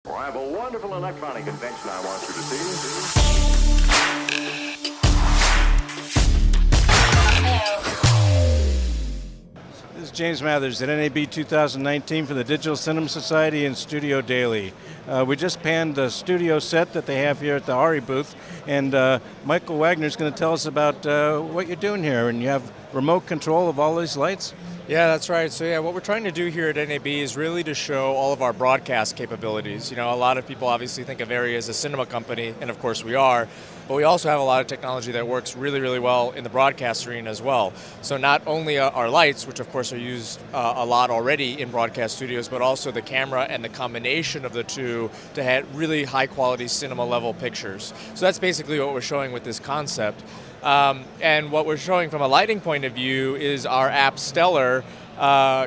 Well, I have a wonderful electronic invention I want you to see. This is James Mathers at NAB 2019 for the Digital Cinema Society and Studio Daily. We just panned the studio set that they have here at the ARRI booth, and Michael Wagner is going to tell us about what you're doing here, and you have remote control of all these lights? Yeah, that's right. So yeah, what we're trying to do here at NAB is really to show all of our broadcast capabilities. You know, a lot of people obviously think of ARRI as a cinema company, and of course we are, but we also have a lot of technology that works really, really well in the broadcast arena as well. So not only our lights, which of course are used a lot already in broadcast studios, but also the camera and the combination of the two to have really high quality cinema level pictures. So that's basically what we're showing with this concept. And what we're showing from a lighting point of view is our app Stellar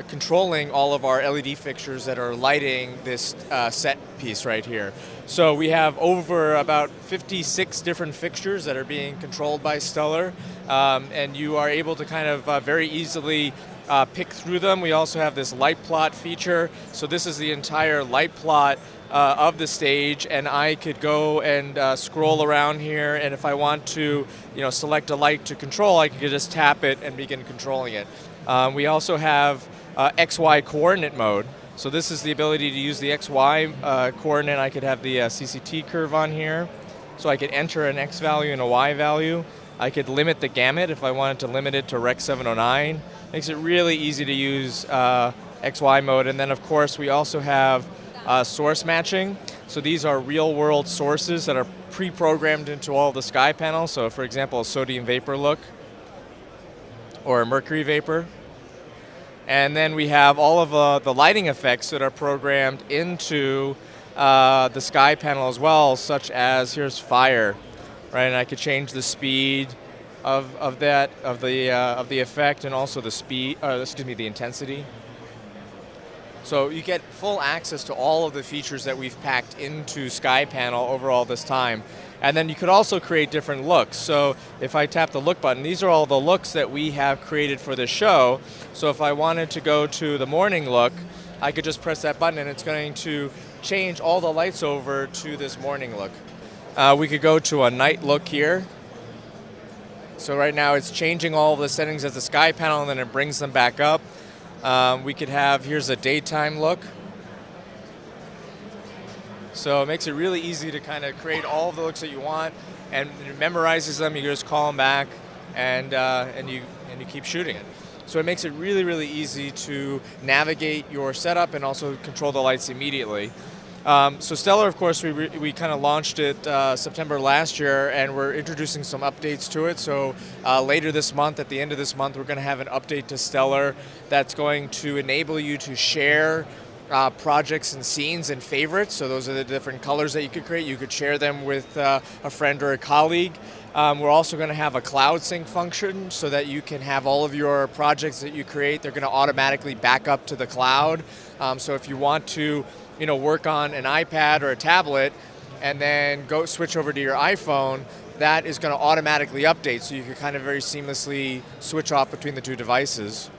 controlling all of our LED fixtures that are lighting this set piece right here. So we have over about 56 different fixtures that are being controlled by Stellar, and you are able to kind of very easily pick through them. We also have this light plot feature. So this is the entire light plot of the stage, and I could go and scroll around here, and if I want to, select a light to control, I could just tap it and begin controlling it. We also have XY coordinate mode. So this is the ability to use the XY coordinate. I could have the CCT curve on here, so I could enter an X value and a Y value. I could limit the gamut if I wanted to limit it to Rec 709. Makes it really easy to use XY mode, and then of course we also have source matching. So these are real world sources that are pre-programmed into all the sky panels. So for example, a sodium vapor look or a mercury vapor. And then we have all of the lighting effects that are programmed into the sky panel as well, such as here's fire, right? And I could change the speed of the effect, and also the speed, the intensity. So you get full access to all of the features that we've packed into Sky Panel over all this time. And then you could also create different looks. So if I tap the look button, these are all the looks that we have created for this show. So if I wanted to go to the morning look, I could just press that button and it's going to change all the lights over to this morning look. We could go to a night look here. So right now it's changing all of the settings as the Sky Panel, and then it brings them back up. We could have, here's a daytime look. So it makes it really easy to kind of create all of the looks that you want, and it memorizes them. You just call them back, and you keep shooting it. So it makes it really, really easy to navigate your setup and also control the lights immediately. So Stellar, of course, we kind of launched it September last year, and we're introducing some updates to it. So later this month, at the end of this month, we're going to have an update to Stellar that's going to enable you to share projects and scenes and favorites. So those are the different colors that you could create. You could share them with a friend or a colleague. We're also going to have a cloud sync function so that you can have all of your projects that you create, they're going to automatically back up to the cloud. So if you want to work on an iPad or a tablet and then go switch over to your iPhone, that is going to automatically update, so you can kind of very seamlessly switch off between the two devices.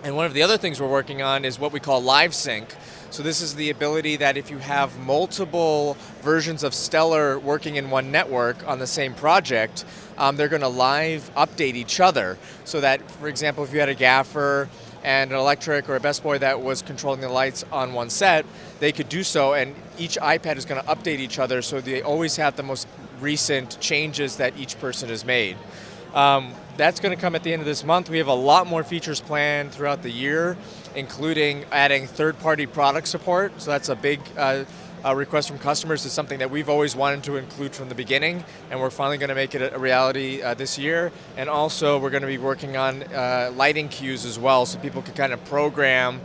And one of the other things we're working on is what we call live sync. So this is the ability that if you have multiple versions of Stellar working in one network on the same project, they're going to live update each other. So that, for example, if you had a gaffer and an electric or a best boy that was controlling the lights on one set, they could do so, and each iPad is going to update each other, so they always have the most recent changes that each person has made. That's going to come at the end of this month. We have a lot more features planned throughout the year, including adding third-party product support. So that's a big request from customers. It's something that we've always wanted to include from the beginning, and we're finally going to make it a reality this year. And also, we're going to be working on lighting cues as well, so people can kind of program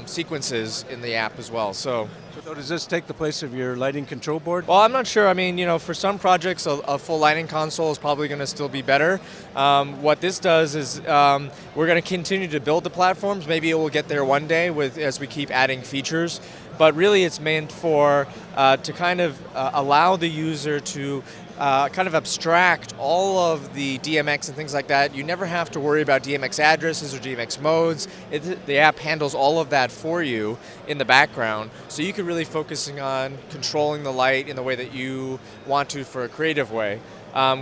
sequences in the app as well. So does this take the place of your lighting control board? Well, I'm not sure. I mean, for some projects, a full lighting console is probably going to still be better. What this does is we're going to continue to build the platforms. Maybe it will get there one day as we keep adding features. But really, it's meant for to kind of allow the user to kind of abstract all of the DMX and things like that. You never have to worry about DMX addresses or DMX modes. The app handles all of that for you in the background, so you can really focusing on controlling the light in the way that you want to for a creative way.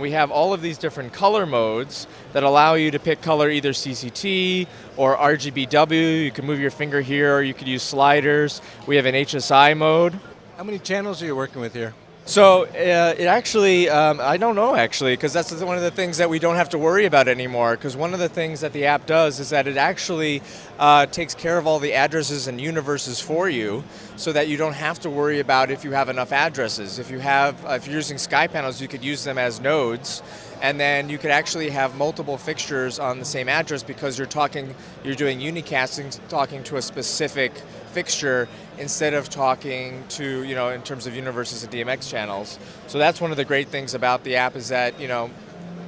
We have all of these different color modes that allow you to pick color either CCT or RGBW. You can move your finger here, or you could use sliders. We have an HSI mode. How many channels are you working with here? So it actually, I don't know actually, because that's one of the things that we don't have to worry about anymore, because one of the things that the app does is that it actually takes care of all the addresses and universes for you, so that you don't have to worry about if you have enough addresses. If you're using sky panels, you could use them as nodes, and then you could actually have multiple fixtures on the same address because you're doing unicasting, talking to a specific fixture instead of talking to, in terms of universes and DMX channels. So that's one of the great things about the app, is that,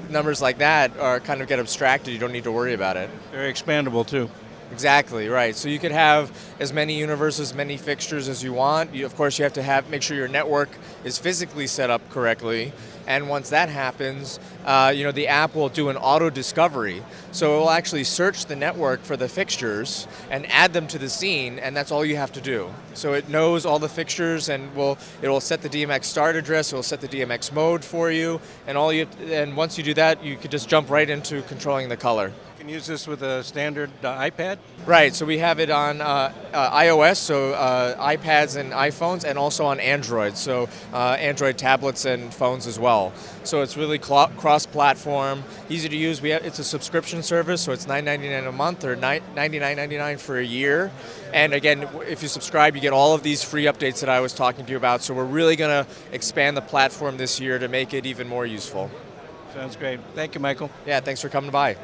numbers like that are kind of get abstracted. You don't need to worry about it. Very expandable too. Exactly, right. So you could have as many universes, many fixtures as you want. Of course, you have to make sure your network is physically set up correctly. And once that happens, the app will do an auto discovery. So it will actually search the network for the fixtures and add them to the scene, and that's all you have to do. So it knows all the fixtures, and it will set the DMX start address, it will set the DMX mode for you, and once you do that, you could just jump right into controlling the color. You can use this with a standard iPad? Right, so we have it on iOS, so iPads and iPhones, and also on Android, so Android tablets and phones as well. So it's really cross-platform, easy to use. It's a subscription service, so it's $9.99 a month or $99.99 for a year. And again, if you subscribe, you get all of these free updates that I was talking to you about. So we're really going to expand the platform this year to make it even more useful. Sounds great. Thank you, Michael. Yeah, thanks for coming by.